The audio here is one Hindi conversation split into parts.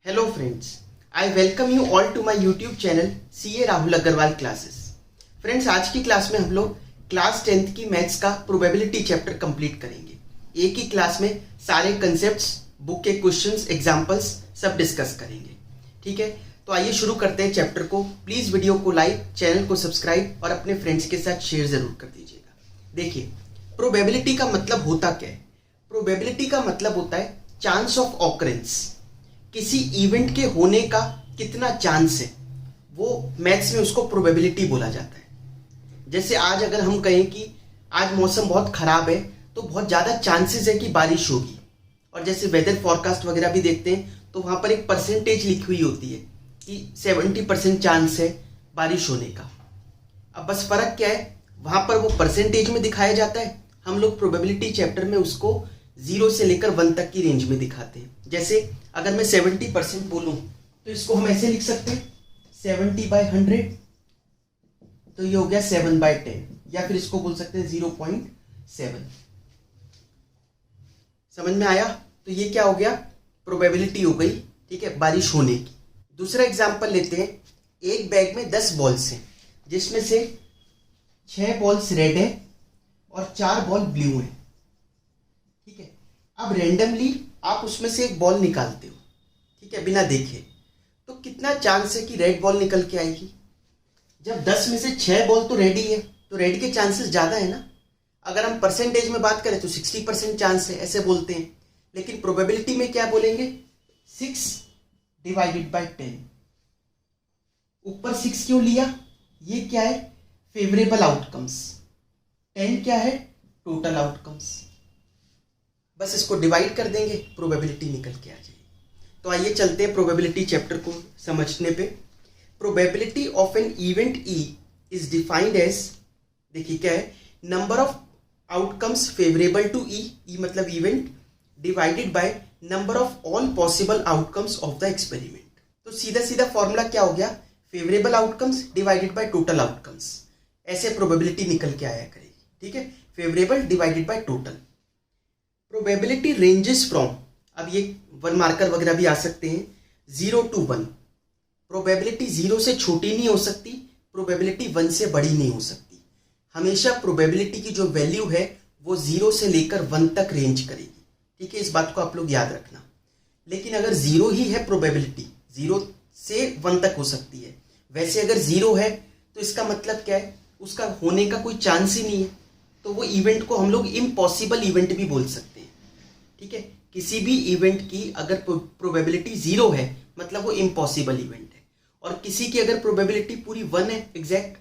Hello friends, I welcome you all to my YouTube channel CA Rahul Agarwal classes. Friends, आज की क्लास में हम लोग क्लास 10th की मैथ्स का प्रोबेबिलिटी चैप्टर कंप्लीट करेंगे। एक ही क्लास में सारे कंसेप्ट्स, बुक के क्वेश्चंस, एग्जांपल्स सब डिस्कस करेंगे। ठीक है, तो आइए शुरू करते हैं चैप्टर को। प्लीज वीडियो को लाइक, चैनल को सब्सक्राइब और अपने फ्रेंड्स के साथ शेयर जरूर कर दीजिएगा। देखिए, प्रोबेबिलिटी का मतलब होता क्या है? प्रोबेबिलिटी का मतलब होता है चांस ऑफ ऑकरेंस, किसी इवेंट के होने का कितना चांस है, वो मैथ्स में उसको प्रोबेबिलिटी बोला जाता है। जैसे आज अगर हम कहें कि आज मौसम बहुत खराब है तो बहुत ज़्यादा चांसेस है कि बारिश होगी, और जैसे वेदर फॉरकास्ट वगैरह भी देखते हैं तो वहाँ पर एक परसेंटेज लिखी हुई होती है कि 70% चांस है बारिश होने का। अब बस फर्क क्या है, वहाँ पर वो परसेंटेज में दिखाया जाता है, हम लोग प्रोबेबिलिटी चैप्टर में उसको 0 से लेकर 1 तक की रेंज में दिखाते हैं। जैसे अगर मैं 70% बोलूं तो इसको हम ऐसे लिख सकते हैं 70/100, तो ये हो गया 7/10, या फिर इसको बोल सकते हैं 0.7। समझ में आया? तो ये क्या हो गया? प्रोबेबिलिटी हो गई, ठीक है, बारिश होने की। दूसरा एग्जांपल लेते हैं। एक बैग में 10 बॉल्स हैं, जिसमें से 6 बॉल्स रेड है और 4 बॉल ब्लू है। ठीक है, अब रेंडमली आप उसमें से एक बॉल निकालते हो, ठीक है, बिना देखे, तो कितना चांस है कि रेड बॉल निकल के आएगी? जब 10 में से 6 बॉल तो रेड ही है, तो रेड के चांसेस ज्यादा है ना। अगर हम परसेंटेज में बात करें तो 60% चांस है, ऐसे बोलते हैं। लेकिन प्रोबेबिलिटी में क्या बोलेंगे? 6/10। ऊपर 6 क्यों लिया? ये क्या है? Favourable outcomes. 10 क्या है? Total outcomes. बस इसको डिवाइड कर देंगे, प्रोबेबिलिटी निकल के आ जाएगी। तो आइए चलते हैं प्रोबेबिलिटी चैप्टर को समझने पे। Probability of an event E is defined as, देखिए क्या है, number of outcomes favourable to E मतलब event, divided by number of all possible outcomes of the experiment. तो सीधा सीधा फॉर्मूला क्या हो गया? Favourable outcomes divided by total outcomes. ऐसे प्रोबेबिलिटी निकल के आया करेगी। ठीक है, favourable divided by total. Probability ranges from, अब ये 1 मार्कर वगैरह भी आ सकते हैं, 0 to 1। प्रोबेबिलिटी 0 से छोटी नहीं हो सकती, प्रोबेबिलिटी 1 से बड़ी नहीं हो सकती। हमेशा प्रोबेबिलिटी की जो वैल्यू है वो 0 से लेकर 1 तक रेंज करेगी। ठीक है, इस बात को आप लोग याद रखना। लेकिन अगर 0 ही है, प्रोबेबिलिटी 0 से 1 तक हो सकती है। वैसे अगर 0 है तो इसका मतलब क्या है? उसका होने का कोई चांस ही नहीं है, तो वो इवेंट को हम लोग इम्पॉसिबल इवेंट भी बोल सकते हैं। ठीक है, किसी भी इवेंट की अगर प्रोबेबिलिटी 0 है मतलब वो इम्पॉसिबल इवेंट है, और किसी की अगर प्रोबेबिलिटी पूरी 1 है एग्जैक्ट,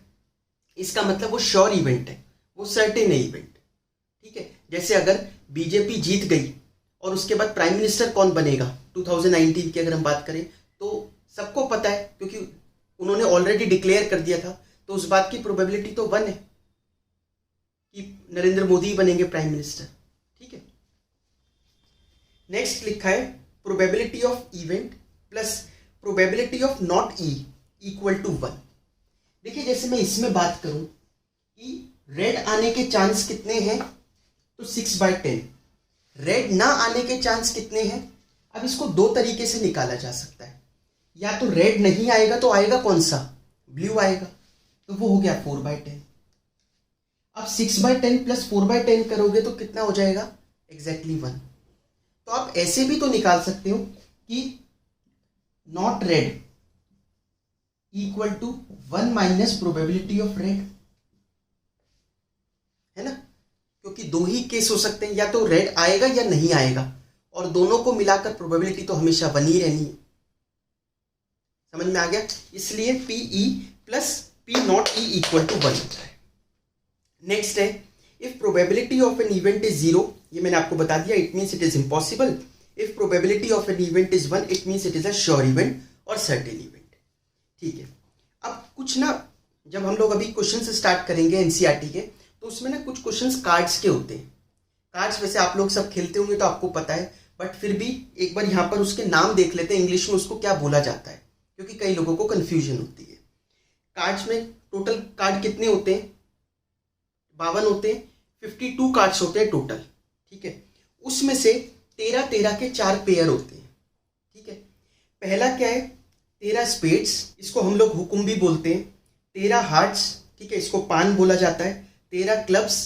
इसका मतलब वो श्योर इवेंट है, वो सर्टेन है इवेंट। ठीक है, जैसे अगर बीजेपी जीत गई और उसके बाद प्राइम मिनिस्टर कौन बनेगा 2019 की अगर हम बात करें, तो सबको पता है क्योंकि उन्होंने ऑलरेडी डिक्लेयर कर दिया था, तो उस बात की प्रोबेबिलिटी तो 1 है कि नरेंद्र मोदी बनेंगे प्राइम मिनिस्टर। ठीक है, नेक्स्ट लिखा है probability of event plus probability of not E equal to 1। देखिए, जैसे मैं इसमें बात करूं कि रेड आने के चांस कितने हैं, तो 6/10। रेड ना आने के चांस कितने हैं? अब इसको 2 तरीके से निकाला जा सकता है। या तो रेड नहीं आएगा तो आएगा कौन सा? ब्लू आएगा, तो वो हो गया 4/10। अब 6/10 प्लस 4/10 करोगे तो कितना हो जाएगा? एग्जैक्टली 1। तो आप ऐसे भी तो निकाल सकते हो कि not red equal to 1 minus probability of red, है ना, क्योंकि 2 ही केस हो सकते हैं, या तो रेड आएगा या नहीं आएगा, और दोनों को मिलाकर प्रोबेबिलिटी तो हमेशा 1 ही रहनी है। समझ में आ गया? इसलिए P E plus P not E equal to 1 होता है। नेक्स्ट है, if probability of an event is 0, ये मैंने आपको बता दिया, it means it is impossible. If probability of an event is 1, it means it is a sure event और सर्टेन इवेंट। ठीक है, अब कुछ ना, जब हम लोग अभी क्वेश्चन स्टार्ट करेंगे एनसीईआरटी के, तो उसमें ना कुछ क्वेश्चंस कार्ड्स के होते हैं। कार्ड्स वैसे आप लोग सब खेलते होंगे तो आपको पता है, बट फिर भी एक बार यहाँ पर उसके नाम देख लेते हैं, इंग्लिश में उसको क्या बोला जाता है, क्योंकि कई लोगों को कंफ्यूजन होती है। कार्ड्स में टोटल कार्ड कितने होते हैं? 52 होते हैं। 52 कार्ड्स होते हैं टोटल। ठीक है, उसमें से 13 के 4 पेयर होते हैं। ठीक है, पहला क्या है, 13 स्पेड्स, इसको हम लोग हुकुम भी बोलते हैं, 13 हार्ट्स, ठीक है, इसको पान बोला जाता है, 13 क्लब्स,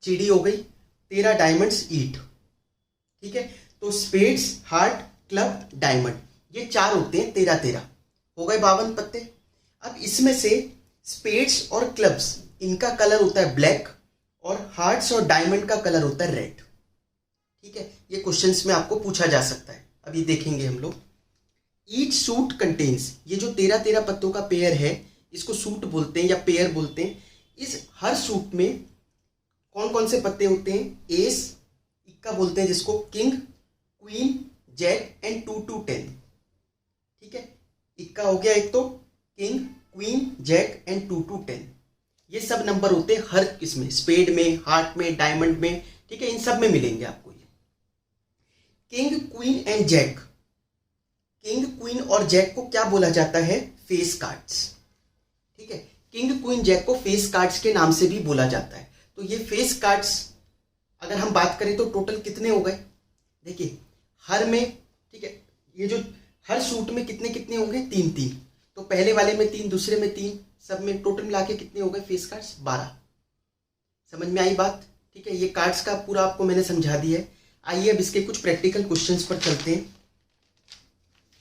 चिड़ी हो गई, 13 डायमंड्स, ईट, ठीक है। तो स्पेड्स, हार्ट, क्लब, डायमंड, ये 4 होते हैं, 13 हो गए 52 पत्ते। अब इसमें से स्पेड्स और क्लब्स, इनका कलर होता है ब्लैक और हार्ट्स और डायमंड का कलर होता है रेड, ठीक है। ये क्वेश्चंस में आपको पूछा जा सकता है, अभी देखेंगे हम लोग। ईच सूट कंटेन्स, ये जो 13 पत्तों का पेयर है, इसको सूट बोलते हैं या पेयर बोलते हैं। इस हर सूट में कौन कौन से पत्ते होते हैं, एस, इक्का बोलते हैं जिसको, king, queen, jack and 2 to 10, ठीक है। इक्का हो गया एक, तो king, queen, jack and 2 to 10, ये सब नंबर होते हैं हर इसमें, स्पेड में, हार्ट में, डायमंड में, ठीक है, इन सब में मिलेंगे आपको ये। King, queen and jack, king, queen और जैक को क्या बोला जाता है, फेस कार्ड्स, ठीक है। किंग, क्वीन, जैक को फेस कार्ड्स के नाम से भी बोला जाता है। तो ये फेस कार्ड्स अगर हम बात करें तो टोटल कितने हो गए, देखिए हर में, ठीक है, ये जो हर सूट में कितने कितने होंगे, 3 तो पहले वाले में 3, दूसरे में 3, सब में टोटल मिला के कितने हो गए फेस कार्ड्स, 12। समझ में आई बात, ठीक है। ये कार्ड्स का पूरा आपको मैंने समझा दिया है। आइए अब इसके कुछ प्रैक्टिकल क्वेश्चंस पर चलते हैं।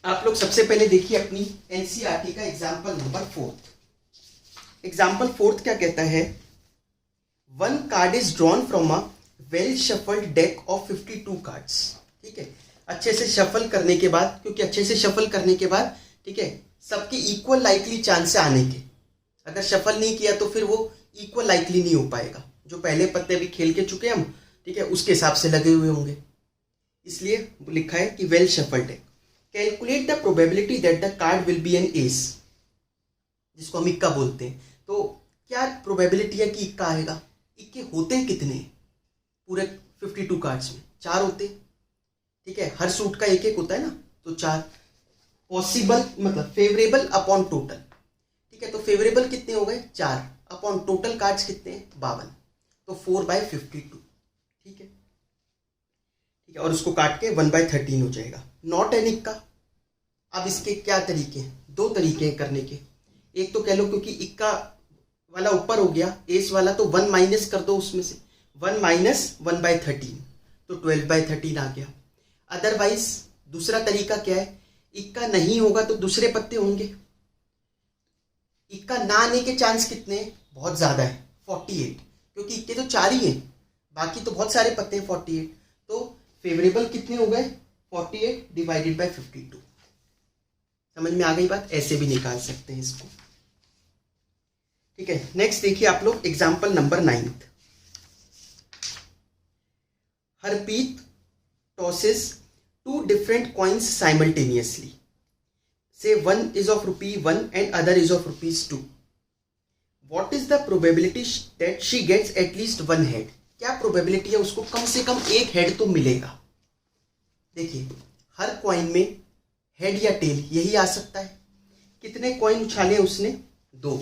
आप लोग सबसे पहले देखिए अपनी एनसीईआरटी का एग्जाम्पल नंबर 4। एग्जाम्पल 4 क्या कहता है, 1 card is drawn from a well shuffled deck of 52 cards, ठीक है। अच्छे से शफल करने के बाद, क्योंकि अच्छे से शफल करने के बाद, ठीक है, सबके इक्वल लाइकली चांस है आने के। अगर शफल नहीं किया तो फिर वो इक्वल लाइकली नहीं हो पाएगा। जो पहले पत्ते भी खेल के चुके हम, ठीक है, उसके हिसाब से लगे हुए होंगे, इसलिए लिखा है कि well shuffled deck. Calculate the probability that the card will be an ace, जिसको हम इक्का बोलते हैं। तो क्या प्रोबेबिलिटी है कि इक्का आएगा। इक्के होते हैं कितने पूरे 52 कार्ड्स में, 4 होते हैं, ठीक है। हर सूट का एक होता है ना, तो 4 पॉसिबल, मतलब फेवरेबल अपॉन टोटल, ठीक है। तो फेवरेबल कितने हो गए, 4 अपॉन टोटल कार्ड्स कितने हैं, 52, तो 4/52, ठीक है, ठीक है। और उसको काट के 1/13 हो जाएगा। नॉट एन इक्का, अब इसके क्या तरीके हैं, 2 तरीके हैं करने के। एक तो कह लो क्योंकि इक्का वाला ऊपर हो गया, एस वाला, तो 1 माइनस कर दो उसमें से, 1 माइनस 1/13, तो 12/13 आ गया। अदरवाइज दूसरा तरीका क्या है, इक्का नहीं होगा तो दूसरे पत्ते होंगे। इक्का ना आने के चांस कितने हैं, बहुत ज्यादा है, 48, क्योंकि इक्के तो 4 ही हैं, बाकी तो बहुत सारे पत्ते हैं 48, तो फेवरेबल कितने हो गए, 48 डिवाइडेड बाय 52। समझ में आ गई बात, ऐसे भी निकाल सकते हैं इसको, ठीक है। नेक्स्ट देखिए आप लोग example number 9। Harpreet tosses 2 different coins simultaneously. Say one is of ₹1 and other is of ₹2. What is the probability that she gets at least one head? क्या प्रोबेबिलिटी है उसको कम से कम एक हेड तो मिलेगा। देखिए हर कॉइन में हेड या टेल यही आ सकता है। कितने कॉइन उछाले उसने, 2,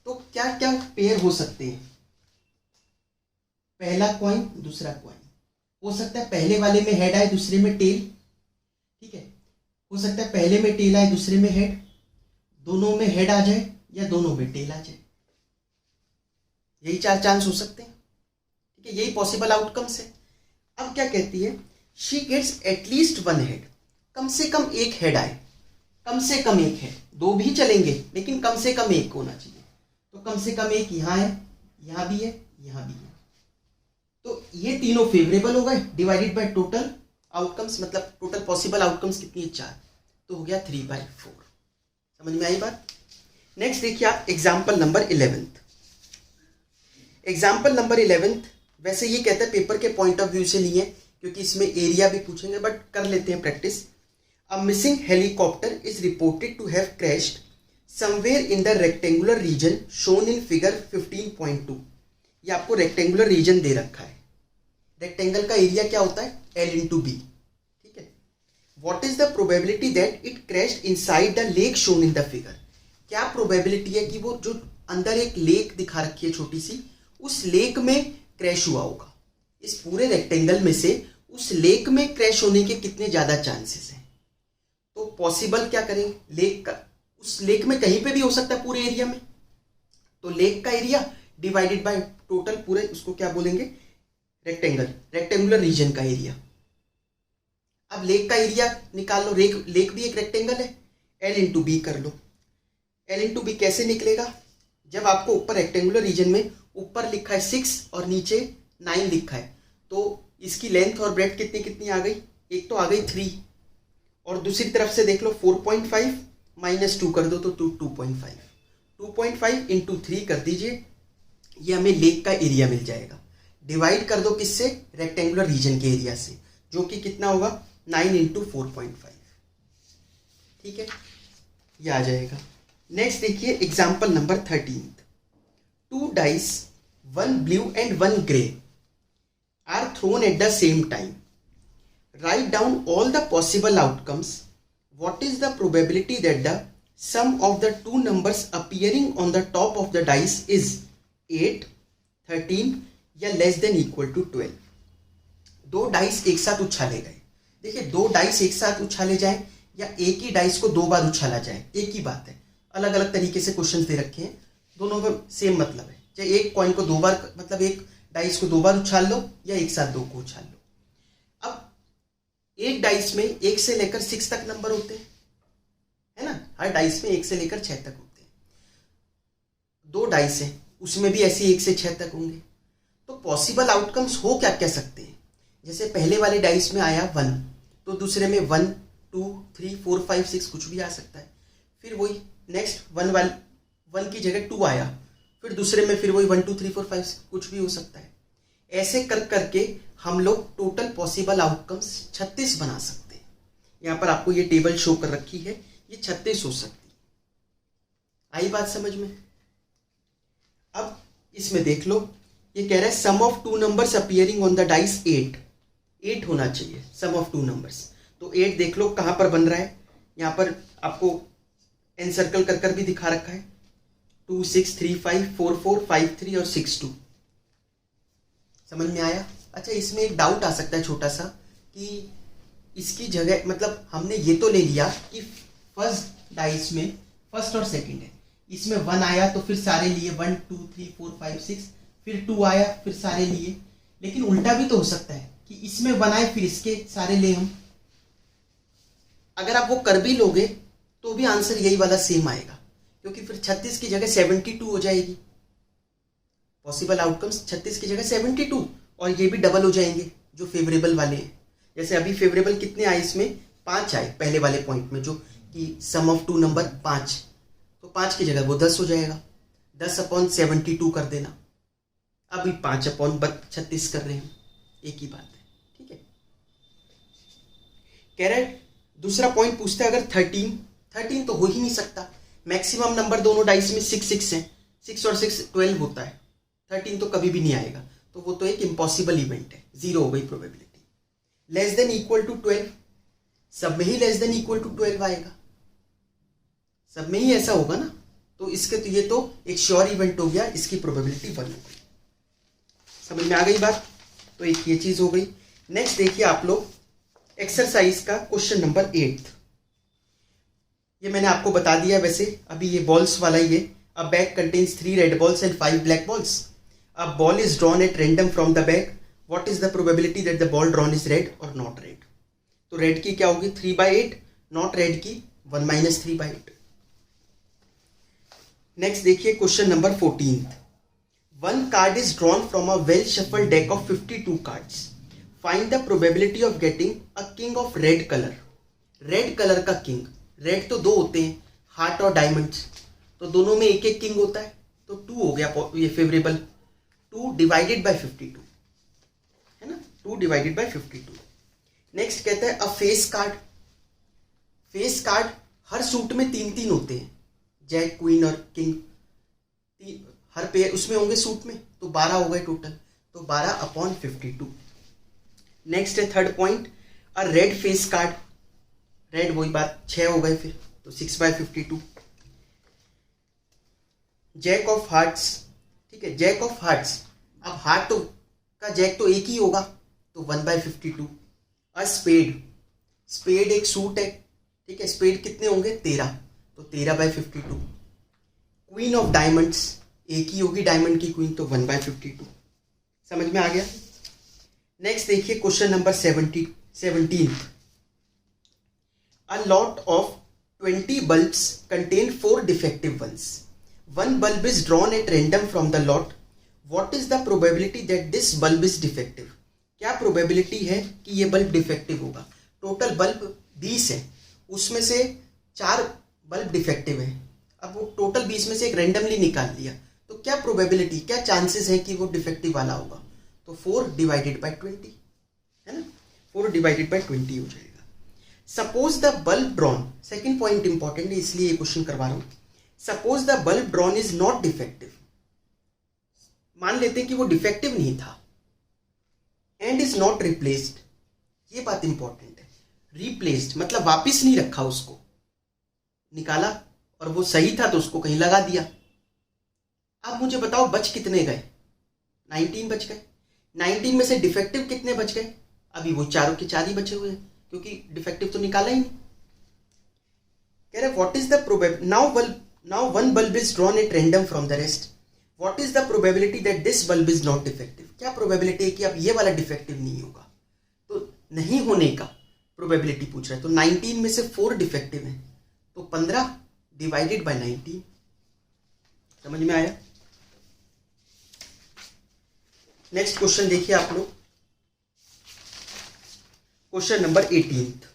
तो क्या क्या पेयर हो सकते हैं, पहला कॉइन दूसरा कॉइन, हो सकता है पहले वाले में हेड आए दूसरे में टेल, ठीक है, हो सकता है पहले में टेल आए दूसरे में हेड, दोनों में हेड आ जाए या दोनों में टेल आ जाए, यही 4 चांस हो सकते हैं, ठीक है, यही पॉसिबल आउटकम्स है। अब क्या कहती है, she gets at least one head, कम से कम एक हेड आए, कम से कम एक हेड, 2 भी चलेंगे लेकिन कम से कम एक होना चाहिए, तो कम से कम एक यहाँ है, यहाँ भी है, यहाँ भी है, तो ये तीनों फेवरेबल हो गए, डिवाइडेड बाय टोटल आउटकम्स, मतलब टोटल पॉसिबल आउटकम्स कितनी है, 4, तो हो गया 3/4। समझ में आई बात। नेक्स्ट देखिए आप एग्जाम्पल नंबर 11। एग्जाम्पल नंबर 11 वैसे ये कहता है पेपर के पॉइंट ऑफ व्यू से नहीं है, क्योंकि इसमें एरिया भी पूछेंगे, बट कर लेते हैं practice. A missing helicopter is reported to have crashed somewhere in the rectangular region shown in figure 15.2। ये आपको रेक्टेंगुलर रीजन दे रखा है। रेक्टेंगल का एरिया क्या होता है, L/B, ठीक है। What is the probability that it crashed inside the lake shown in the figure. क्या प्रोबेबिलिटी है कि वो जो अंदर एक लेक दिखा रखी है छोटी सी, उस लेक में क्रैश हुआ होगा। इस पूरे रेक्टेंगल में से उस लेक में क्रैश होने के कितने ज्यादा चांसेस हैं। तो पॉसिबल क्या करेंगे, लेक का, उस लेक में कहीं पे भी हो सकता है पूरे एरिया में, तो लेक का एरिया डिवाइडेड बाय टोटल पूरे, उसको क्या बोलेंगे, रेक्टेंगल, रेक्टेंगुलर रीजन का एरिया। अब लेक का एरिया निकाल लो, लेक भी एक रेक्टेंगल है, एल इंटू बी कर लो। एल इंटू बी कैसे निकलेगा, जब आपको ऊपर रेक्टेंगुलर रीजन में ऊपर लिखा है 6 और नीचे 9 लिखा है, तो इसकी लेंथ और ब्रेड्थ कितनी कितनी आ गई, एक तो आ गई 3 और दूसरी तरफ से देख लो 4.5 माइनस 2 कर दो तो 2.5, 2.5 इंटू 3 कर दीजिए, ये हमें लेक का एरिया मिल जाएगा। डिवाइड कर दो किससे, रेक्टेंगुलर रीजन के एरिया से, जो कि कितना होगा 9 इंटू 4.5, ठीक है, ये आ जाएगा। नेक्स्ट देखिए example number 13, 2 dice, 1 blue and 1 grey are thrown at the same time. Write down all the possible outcomes. What is the probability that the sum of the two numbers appearing on the top of the dice is 8, 13 या less than equal to 12? दो डाइस एक साथ उछाले गए। देखिए, दो डाइस एक साथ उछाले जाए या एक ही डाइस को 2 बार उछाला जाए, एक ही बात है। अलग अलग तरीके से क्वेश्चन दे रखे हैं, दोनों का सेम मतलब है। चाहे एक कॉइन को 2 बार, मतलब एक डाइस को 2 बार उछाल लो या एक साथ 2 को उछाल लो। अब एक डाइस में 1 से लेकर 6 तक नंबर होते हैं, है ना, हर डाइस में 1 से लेकर 6 तक होते हैं। 2 डाइस है, उसमें भी ऐसे 1 से 6 तक होंगे। तो पॉसिबल आउटकम्स हो क्या क्या सकते हैं, जैसे पहले वाले डाइस में आया 1, तो दूसरे में 1, 2, 3, 4, 5, 6 कुछ भी आ सकता है। फिर वही नेक्स्ट 1 की जगह 2 आया, फिर दूसरे में फिर वही 1, 2, 3, 4, 5 कुछ भी हो सकता है। ऐसे कर करके हम लोग टोटल पॉसिबल आउटकम्स 36 बना सकते हैं। यहाँ पर आपको ये टेबल शो कर रखी है, ये 36 हो सकती है। आई बात समझ में? अब इसमें देख लो, ये कह रहा है sum of 2 numbers appearing on the dice 8 होना चाहिए सम ऑफ 2 नंबर्स। तो 8 देख लो कहाँ पर बन रहा है, यहाँ पर आपको एनसर्कल कर कर भी दिखा रखा है, 2, 6, 3, 5, 4, 4, 5, 3 और 6, 2। समझ में आया? अच्छा, इसमें एक डाउट आ सकता है छोटा सा कि इसकी जगह, मतलब हमने ये तो ले लिया कि फर्स्ट डाइस में फर्स्ट और सेकंड है, इसमें 1 आया तो फिर सारे लिए 1, 2, 3, 4, 5, 6, फिर 2 आया फिर सारे लिए। लेकिन उल्टा भी तो हो सकता है कि इसमें 1 आए फिर इसके सारे ले हम। अगर आप वो कर भी लोगे तो भी आंसर यही वाला सेम आएगा, क्योंकि फिर 36 की जगह 72 हो जाएगी। पॉसिबल आउटकम्स 36 की जगह 72, और ये भी डबल हो जाएंगे जो फेवरेबल वाले हैं। जैसे अभी फेवरेबल कितने आए, इसमें 5 आए पहले वाले पॉइंट में, जो कि सम ऑफ 2 नंबर 5, तो 5 की जगह वो 10 हो जाएगा, 10/72 कर देना। अभी 5/36 कर रहे हैं, एक ही बात है, ठीक है। कह रहा है दूसरा पॉइंट पूछता है, अगर 13 तो हो ही नहीं सकता, मैक्सिमम नंबर दोनों डाइस में 6 है, 6 और 6 12 होता है, 13 तो कभी भी नहीं आएगा, तो वो तो एक इम्पॉसिबल इवेंट है, 0 हो गई probability. Less than equal to 12, सब में ही लेस देन इक्वल टू 12 आएगा, सब में ही ऐसा होगा ना, तो इसके तो ये तो एक श्योर इवेंट हो गया, इसकी प्रोबेबिलिटी 1 हो गई। समझ में आ गई बात? तो एक ये चीज हो गई। नेक्स्ट देखिए आप लोग एक्सरसाइज का क्वेश्चन नंबर 8, ये मैंने आपको बता दिया वैसे, अभी ये बॉल्स वाला ही है। अ bag contains 3 red balls and 5 black balls. A ball is drawn at random from the bag, what is the probability that the ball drawn is red और नॉट रेड? तो रेड की क्या होगी 3/8, नॉट रेड की 1 - 3/8। नेक्स्ट देखिए question number 14, 1 card is drawn from a well shuffled deck of 52 cards. Find the probability of getting a king of red color. Red colour का किंग, रेड तो 2 होते हैं, हार्ट और डायमंड्स, तो दोनों में एक एक किंग होता है, तो 2 हो गया ये फेवरेबल। 2 डिवाइडेड बाय 52 है ना, 2 डिवाइडेड बाय 52। नेक्स्ट कहता है अ फेस कार्ड, फेस कार्ड हर सूट में 3 होते हैं, जैक, क्वीन और किंग, हर पेयर उसमें होंगे सूट में, तो 12 हो गए टोटल, तो 12/52। नेक्स्ट है थर्ड पॉइंट, अ रेड फेस कार्ड, रेड वही बात 6 हो गए फिर, तो 6/52। जैक ऑफ हार्ट्स, ठीक है, जैक ऑफ हार्ट्स, अब हार्ट तो का जैक तो एक ही होगा, तो 1/52। अ स्पेड, स्पेड एक सूट है, ठीक है, स्पेड कितने होंगे 13, तो 13/52। क्वीन ऑफ डायमंड्स एक ही होगी डायमंड की क्वीन, तो 1/52। समझ में आ गया। नेक्स्ट देखिए question number 17। A lot of 20 bulbs contain 4 defective ones. One bulb is drawn at random from the lot. What is the probability that this bulb is defective? क्या प्रोबेबिलिटी है कि ये बल्ब डिफेक्टिव होगा। टोटल बल्ब 20 है, उसमें से 4 बल्ब डिफेक्टिव है। अब वो टोटल 20 में से एक रैंडमली निकाल लिया, तो क्या प्रोबेबिलिटी, क्या चांसेस है कि वो डिफेक्टिव वाला होगा, तो 4/20 है ना, 4/20 हो जाएगा। Suppose the bulb drawn, second point important है इसलिए ये क्वेश्चन करवा रहा हूं। Suppose the bulb drawn is not defective, मान लेते हैं कि वो डिफेक्टिव नहीं था, एंड इज नॉट रिप्लेस्ड, ये बात इंपॉर्टेंट है। रिप्लेस्ड मतलब वापिस नहीं रखा, उसको निकाला और वो सही था तो उसको कहीं लगा दिया। अब मुझे बताओ बच कितने गए, 19 बच गए। 19 में से डिफेक्टिव कितने बच गए, अभी वो चारों के 4 ही बचे हुए हैं, क्योंकि डिफेक्टिव तो निकाला ही नहीं। कह रहे what is the probability, now one bulb is drawn at random from the rest, what is the probability that this bulb is not defective, क्या प्रोबेबिलिटी है कि अब ये वाला डिफेक्टिव नहीं होगा। तो नहीं होने का प्रोबेबिलिटी पूछ रहा है, तो 19 में से 4 डिफेक्टिव है, तो 15/19। समझ में आया। नेक्स्ट क्वेश्चन देखिए आप लोग, question number 18।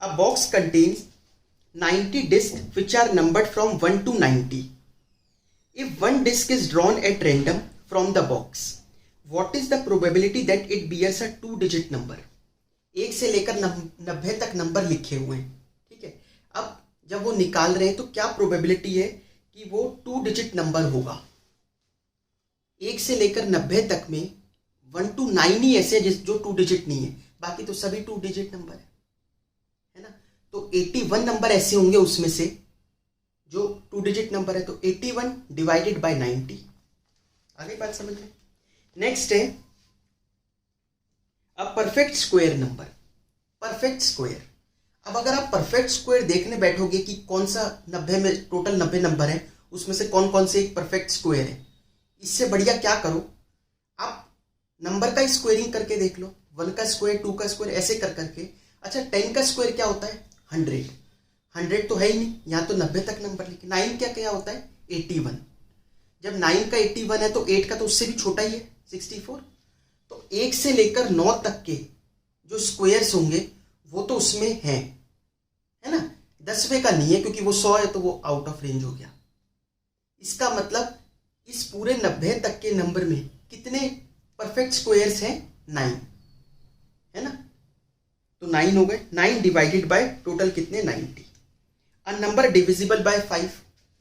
A box contains 90 discs which are numbered from 1 to 90. If one disc is drawn at random from the box, what is the probability that it bears a 2-digit number? 1 से लेकर 90 तक नंबर लिखे हुए हैं, ठीक है। अब जब वो निकाल रहे हैं तो क्या प्रोबेबिलिटी है कि वो 2-digit नंबर होगा। 1 से लेकर 90 तक में 1 to 9 ही ऐसे जो 2-digit नहीं है, बाकी तो सभी 2-digit नंबर है ना। तो 81 नंबर ऐसे होंगे उसमें से जो 2-digit नंबर है, तो 81/90। आ गई बात समझ में। नेक्स्ट है अब perfect square number, perfect square. अब अगर आप परफेक्ट स्क्वायर देखने बैठोगे कि कौन सा 90 में टोटल 90 नंबर है, उसमें से कौन कौन से एक परफेक्ट स्क्वायर है, इससे बढ़िया क्या करो, आप नंबर का स्क्वायरिंग करके देख लो। 1 का स्क्वायर, 2 का स्क्वायर, ऐसे कर करके। अच्छा 10 का स्क्वायर क्या होता है, 100। 100 तो है ही नहीं, यहाँ तो 90 तक नंबर लिखे। 9 क्या होता है, 81। जब 9 का 81 है तो 8 का तो उससे भी छोटा ही है, 64। तो 1 से लेकर 9 तक के जो स्क्वायर्स होंगे वो तो उसमें है ना। 10वें का नहीं है क्योंकि वो 100 है तो वो आउट ऑफ रेंज हो गया। इसका मतलब इस पूरे 90 तक के नंबर में कितने परफेक्ट स्क्वायर्स हैं, 9 है ना। तो 9 हो गए। 9 डिवाइडेड बाय टोटल कितने, 90। अ नंबर डिविजिबल बाय 5,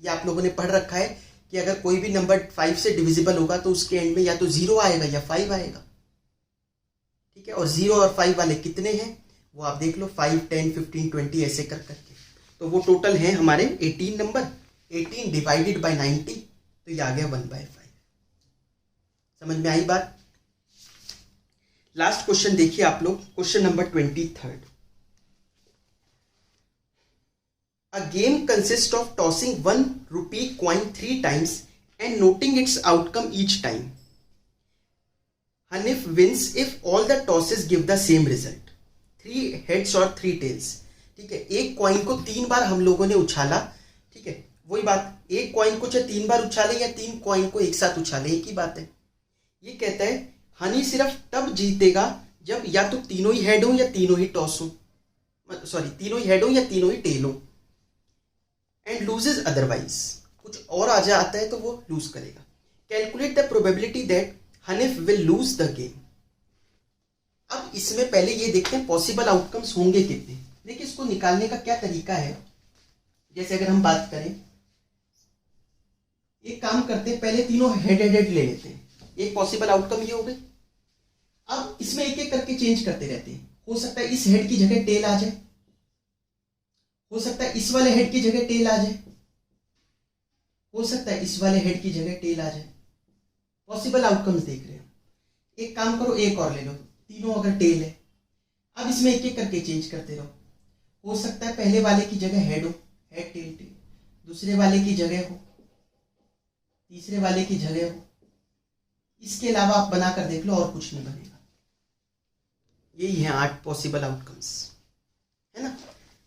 ये आप लोगों ने पढ़ रखा है कि अगर कोई भी नंबर 5 से डिविजिबल होगा तो उसके एंड में या तो 0 आएगा या 5 आएगा, ठीक है। और 0 और 5 वाले कितने हैं वो आप देख लो, 5, 10, 15, 20 ऐसे कर करके। तो वो टोटल है हमारे 18 नंबर। 18 डिवाइडेड बाय 90, तो ये आ गया 1/5। समझ में आई बात। लास्ट क्वेश्चन देखिए आप लोग, question number 23। A game consist of tossing 1 rupee coin 3 times and noting its outcome each time. Hanif wins if all the tosses give the same result. 3 heads और 3 tails, ठीक है। एक कॉइन को 3 बार हम लोगों ने उछाला, ठीक है। वही बात, एक कॉइन को चाहे 3 बार उछाले या 3 कॉइन को एक साथ उछाले, एक ही बात है। ये कहता है हनी सिर्फ तब जीतेगा जब या तो तीनों ही हेड हो या तीनों ही टॉस हो, सॉरी तीनों ही हेड हो या तीनों ही टेल हो, एंड लूजेज अदरवाइज, कुछ और आ जाता है तो वो लूज करेगा। Calculate the probability that Hanif will lose the game. अब इसमें पहले ये देखते हैं पॉसिबल आउटकम्स होंगे कितने। देखिए इसको निकालने का क्या तरीका है, जैसे अगर हम बात करें, एक काम करते हैं, पहले तीनों हेड हेड ले लेते हैं। एक पॉसिबल आउटकम ये हो गई। अब इसमें एक एक करके चेंज करते रहते हैं। हो सकता है इस हेड की जगह टेल आ जाए, हो सकता है इस वाले हेड की जगह टेल आ जाए, हो सकता है इस वाले हेड की जगह टेल आ जाए। पॉसिबल आउटकम्स देख रहे हो। एक काम करो, एक और ले लो, तीनों अगर टेल है अब इसमें एक एक करके चेंज करते रहो। हो सकता है पहले वाले की जगह हेड हो, हेड टेल टेल, दूसरे वाले की जगह हो, तीसरे वाले की जगह हो। इसके अलावा आप बनाकर देख लो और कुछ नहीं बनेगा। यही है 8 पॉसिबल आउटकम्स, है ना।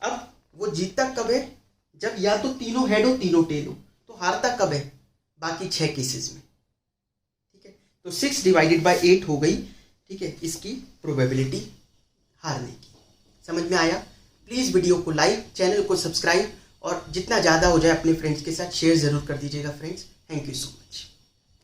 अब वो जीतता कब है? जब या तो तीनों हेड हो तीनों टेल हो। तो हारता कब है? बाकी 6 केसेस में। ठीक है, तो 6 डिवाइडेड बाय 8 हो गई, ठीक है, इसकी प्रोबेबिलिटी हारने की। समझ में आया? प्लीज़ वीडियो को लाइक, चैनल को सब्सक्राइब और जितना ज़्यादा हो जाए अपने फ्रेंड्स के साथ शेयर ज़रूर कर दीजिएगा friends. Thank you so much.